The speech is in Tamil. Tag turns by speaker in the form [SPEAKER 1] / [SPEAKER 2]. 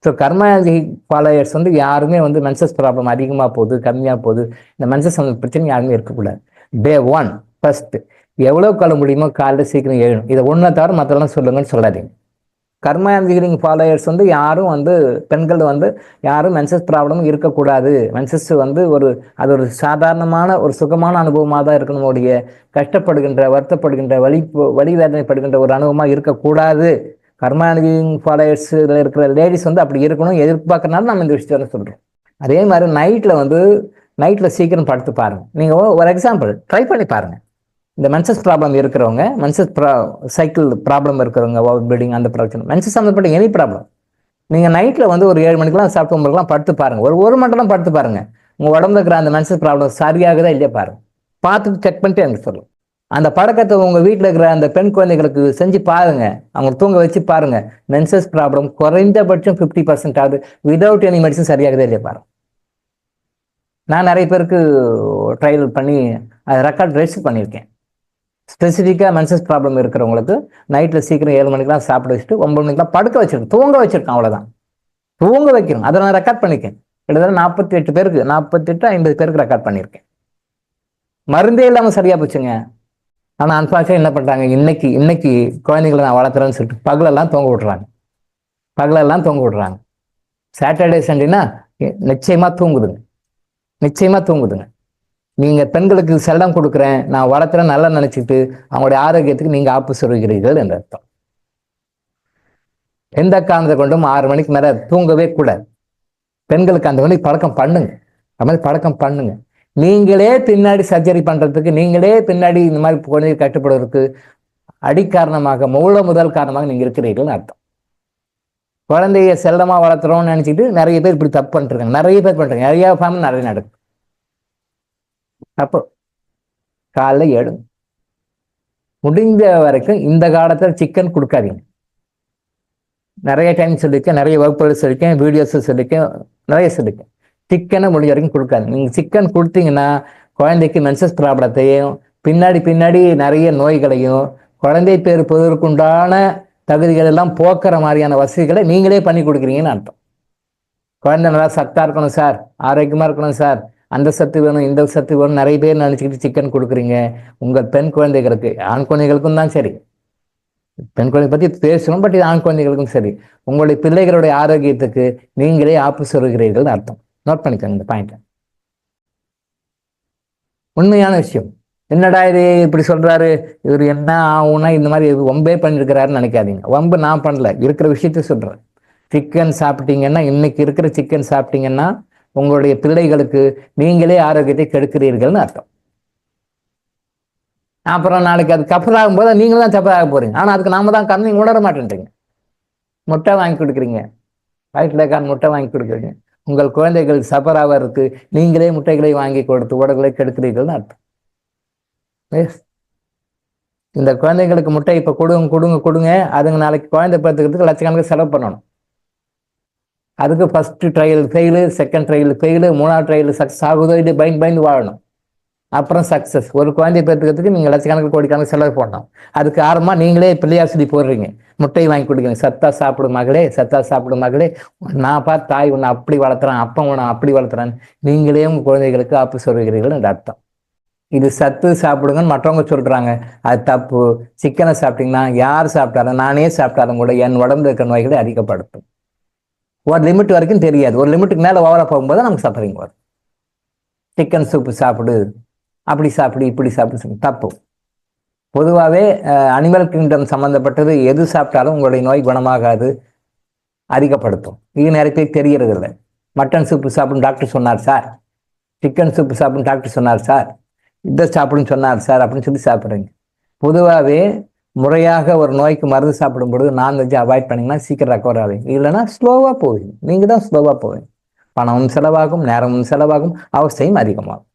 [SPEAKER 1] ஸோ கர்மாதி ஃபாலோயர்ஸ் வந்து யாருமே வந்து மென்சஸ் ப்ராப்ளம் அதிகமாக போகுது கம்மியாக போகுது இந்த மென்சஸ் பிரச்சனை யாருமே இருக்கக்கூடாது. டே 1 ஃபர்ஸ்ட் எவ்வளோ கால முடியுமோ காலையில் சீக்கிரம் எழுணும். இதை ஒன்றை தவிர மற்றெல்லாம் சொல்லுங்கன்னு சொல்லாதீங்க. கர்மாந்திகிரிங் ஃபாலோயர்ஸ் வந்து யாரும் வந்து பெண்கள் வந்து யாரும் மென்சஸ் ப்ராப்ளம் இருக்கக்கூடாது. மென்சஸ் வந்து அது ஒரு சாதாரணமான ஒரு சுகமான அனுபவமாக தான் இருக்கணும். உடைய கஷ்டப்படுகின்ற வருத்தப்படுகின்ற வலி வேதனைப்படுகின்ற ஒரு அனுபவமாக இருக்கக்கூடாது. கர்மாந்திகிரிங் ஃபாலோயர்ஸில் இருக்கிற லேடிஸ் வந்து அப்படி இருக்கணும் எதிர்பார்க்கறனால நம்ம இந்த விஷயத்த சொல்கிறோம். அதே மாதிரி நைட்டில் சீக்கிரம் படுத்து பாருங்கள். நீங்கள் ஒரு எக்ஸாம்பிள் ட்ரை பண்ணி பாருங்கள். இந்த மென்சஸ் ப்ராப்ளம் இருக்கிறவங்க, சைக்கிள் ப்ராப்ளம் இருக்கிறவங்க, ஓவர் ப்ளீடிங் அந்த பிரச்சனை, மென்சஸ் சம்மந்தப்பட்ட எனி ப்ராப்ளம், நீங்கள் நைட்டில் வந்து ஒரு 7 மணிக்கெலாம் சாப்பிட்டு 9 மணிக்கெலாம் படுத்து பாருங்கள். ஒரு மணி நேரம் படுத்து பாருங்கள். உங்கள் உடம்புல இருக்கிற அந்த மென்சஸ் ப்ராப்ளம் சரியாகுதா இல்லையா பாருங்கள். பார்த்துட்டு செக் பண்ணிட்டு எனக்கு சொல்லும். அந்த பழக்கத்தை உங்கள் வீட்டில் இருக்கிற அந்த பெண் குழந்தைகளுக்கு செஞ்சு பாருங்கள். அவங்க தூங்க வச்சு பாருங்கள். மென்சஸ் ப்ராப்ளம் குறைந்தபட்சம் 50% ஆகுது. விதவுட் எனி மெடிசன் சரியாகுதா இல்லையா பாருங்கள். நான் நிறைய பேருக்கு ட்ரையல் பண்ணி அதை ரெக்கார்ட் ரெஜிஸ்டர் பண்ணியிருக்கேன். ஸ்பெசிஃபிக்காக மென்சஸ் ப்ராப்ளம் இருக்கிறவங்களுக்கு நைட்டில் சீக்கிரம் 7 மணிக்கெலாம் சாப்பிட வச்சுட்டு 9 மணிக்கெலாம் படுக்க வச்சிருக்கேன். தூங்க வச்சிருக்கேன். அவ்வளோதான், தூங்க வைக்கணும். அதை நான் ரெக்கார்ட் பண்ணியிருக்கேன். கிட்டத்தட்ட 48 பேருக்கு 50 பேருக்கு ரெக்கார்ட் பண்ணியிருக்கேன். மருந்தே இல்லாமல் சரியா போச்சுங்க. ஆனால் அன்பார்ச்சுனேட் என்ன பண்ணுறாங்க, இன்னைக்கு குழந்தைங்களை நான் வளர்த்துறேன்னு சொல்லிட்டு பகலெல்லாம் தூங்க விடுறாங்க. சாட்டர்டே சண்டேனா நிச்சயமாக தூங்குதுங்க. நீங்கள் பெண்களுக்கு செல்லம் கொடுக்குறேன், நான் வளர்த்துறேன் நல்லா நினச்சிட்டு அவங்களுடைய ஆரோக்கியத்துக்கு நீங்கள் ஆப்பு சொல்கிறீர்கள் என்ற அர்த்தம். எந்த காரணத்தை கொண்டும் 6 மணிக்கு மேலே தூங்கவே கூடாது. பெண்களுக்கு அந்த மாதிரி பழக்கம் பண்ணுங்க. நீங்களே பின்னாடி சர்ஜரி பண்ணுறதுக்கு, நீங்களே பின்னாடி இந்த மாதிரி குழந்தைகள் கட்டுப்படுவதற்கு அடிக்காரணமாக முதல் காரணமாக நீங்கள் இருக்கிறீர்கள்னு அர்த்தம். குழந்தைய செல்லமாக வளர்த்துறோம்னு நினச்சிட்டு நிறைய பேர் இப்படி தப்பு பண்ணிருக்காங்க. நிறைய ஃபேமிலி நிறைய நடக்கும். அப்போ காலைல எழும். முடிஞ்ச வரைக்கும் இந்த காலத்தில் சிக்கன் கொடுக்காதீங்க. நிறைய டைம் சொல்லியிருக்கேன், நிறைய வகுப்புகள் சொல்லியிருக்கேன், வீடியோஸ் சொல்லியிருக்கேன், நிறைய சொல்லியிருக்கேன். சிக்கனை முடிஞ்ச வரைக்கும் கொடுக்காது. நீங்கள் சிக்கன் கொடுத்தீங்கன்னா குழந்தைக்கு மென்சஸ் ப்ராப்ளத்தையும் பின்னாடி நிறைய நோய்களையும் குழந்தை பேர் பெறுவதற்குண்டான தகுதிகள் எல்லாம் போக்குற மாதிரியான வசதிகளை நீங்களே பண்ணி கொடுக்குறீங்கன்னு அர்த்தம். குழந்தை நல்லா சத்தாக இருக்கணும் சார், ஆரோக்கியமாக இருக்கணும் சார், அந்த சத்து வேணும் இந்த சத்து வேணும் நிறைய பேர் நினச்சிக்கிட்டு சிக்கன் கொடுக்குறீங்க. உங்கள் பெண் குழந்தைகளுக்கு, ஆண் குழந்தைகளுக்கும் தான் சரி, பெண் குழந்தை பற்றி பேசணும், பட் இது ஆண் குழந்தைகளுக்கும் சரி, உங்களுடைய பிள்ளைகளுடைய ஆரோக்கியத்துக்கு நீங்களே ஆப்பு சொல்கிறீர்கள் அர்த்தம். நோட் பண்ணிக்கோங்க இந்த பாயிண்ட். உண்மையான விஷயம். என்னடா இது இப்படி சொல்றாரு, இவர் என்ன ஆகும்னா இந்த மாதிரி வம்பே பண்ணிருக்கிறாருன்னு நினைக்காதீங்க. வம்பு நான் பண்ணல, இருக்கிற விஷயத்த சொல்றேன். சிக்கன் சாப்பிட்டீங்கன்னா, இன்னைக்கு இருக்கிற சிக்கன் சாப்பிட்டீங்கன்னா உங்களுடைய பிள்ளைகளுக்கு நீங்களே ஆரோக்கியத்தை கெடுக்கிறீர்கள்னு அர்த்தம். அப்புறம் நாளைக்கு அது கப்பல் ஆகும்போது நீங்களும் தான் சப்பல் ஆக போறீங்க. ஆனால் அதுக்கு நாம தான் காரணம். நீங்க உணர மாட்டேன்றீங்க. முட்டை வாங்கி கொடுக்குறீங்க, வயிற்றுக்கான முட்டை வாங்கி கொடுக்குறீங்க. உங்கள் குழந்தைகள் சஃபர் ஆவதற்கு நீங்களே முட்டைகளை வாங்கி கொடுத்து உடல்களை கெடுக்கிறீர்கள்னு அர்த்தம். இந்த குழந்தைங்களுக்கு முட்டை இப்ப கொடுங்க. அதுங்க நாளைக்கு குழந்தை பார்த்துக்கிறதுக்கு லட்சக்கணக்கில் செலவு பண்ணணும். அதுக்கு first trial fail, second trial fail, 3வது ட்ரையல் சக்ஸஸ் ஆகுதோ இது பயந்து வாழணும். அப்புறம் சக்ஸஸ். ஒரு குழந்தை பெற்றுக்கிறதுக்கு நீங்கள் லட்சக்கணக்கில் கோடிக்கணக்கில் செலவு பண்ணணும். அதுக்கு ஆரம்பமாக நீங்களே பிள்ளையார் சொல்லி போடுறீங்க, முட்டையை வாங்கி கொடுக்குறீங்க. சத்தா சாப்பிடும் மகளே, நான் பார்த்து தாய் உன்னை அப்படி வளர்த்துறேன், அப்பா உன்னை அப்படி வளர்த்துறேன், நீங்களே உங்கள் குழந்தைகளுக்கு ஆப்பு சொல்கிறீர்கள் என்ற அர்த்தம். இது சத்து சாப்பிடுங்கன்னு மற்றவங்க சொல்றாங்க, அது தப்பு. சிக்கனை சாப்பிட்டீங்கன்னா யார் சாப்பிட்டாலும், நானே சாப்பிட்டாலும் கூட என் உடம்புல இருக்கிற நோய்களை அதிகப்படுத்தும். ஒரு லிமிட் வரைக்கும் தெரியாது, ஒரு லிமிட்டுக்கு மேலே ஓவரா போகும்போது நமக்கு சஃபரிங் வரும். சிக்கன் சூப்பு சாப்பிடு, அப்படி சாப்பிடு, இப்படி சாப்பிடு, தப்பு. பொதுவாகவே அனிமல் கிங்டம் சம்மந்தப்பட்டது எது சாப்பிட்டாலும் உங்களுடைய நோய் குணமாகாது, அதிகப்படுத்தும். இது நிறைய பேர் தெரியறது இல்லை. மட்டன் சூப்பு சாப்பிடும் டாக்டர் சொன்னார் சார், சிக்கன் சூப்பு சாப்பிடும் டாக்டர் சொன்னார் சார், இதை சாப்பிடுன்னு சொன்னார் சார் அப்படின்னு சொல்லி சாப்பிட்றீங்க. பொதுவாகவே முறையாக ஒரு நோய்க்கு மருந்து சாப்பிடும் பொழுது நான்வெஜ் அவாய்ட் பண்ணிங்கன்னா சீக்கிரம் ரெக்கவர் ஆவீங்க. இல்லைன்னா ஸ்லோவாக போவீங்க. நீங்கள் தான் ஸ்லோவாக போவீங்க. பணமும் செலவாகும், நேரமும் செலவாகும், அவஸ்தையும் அதிகமாகும்.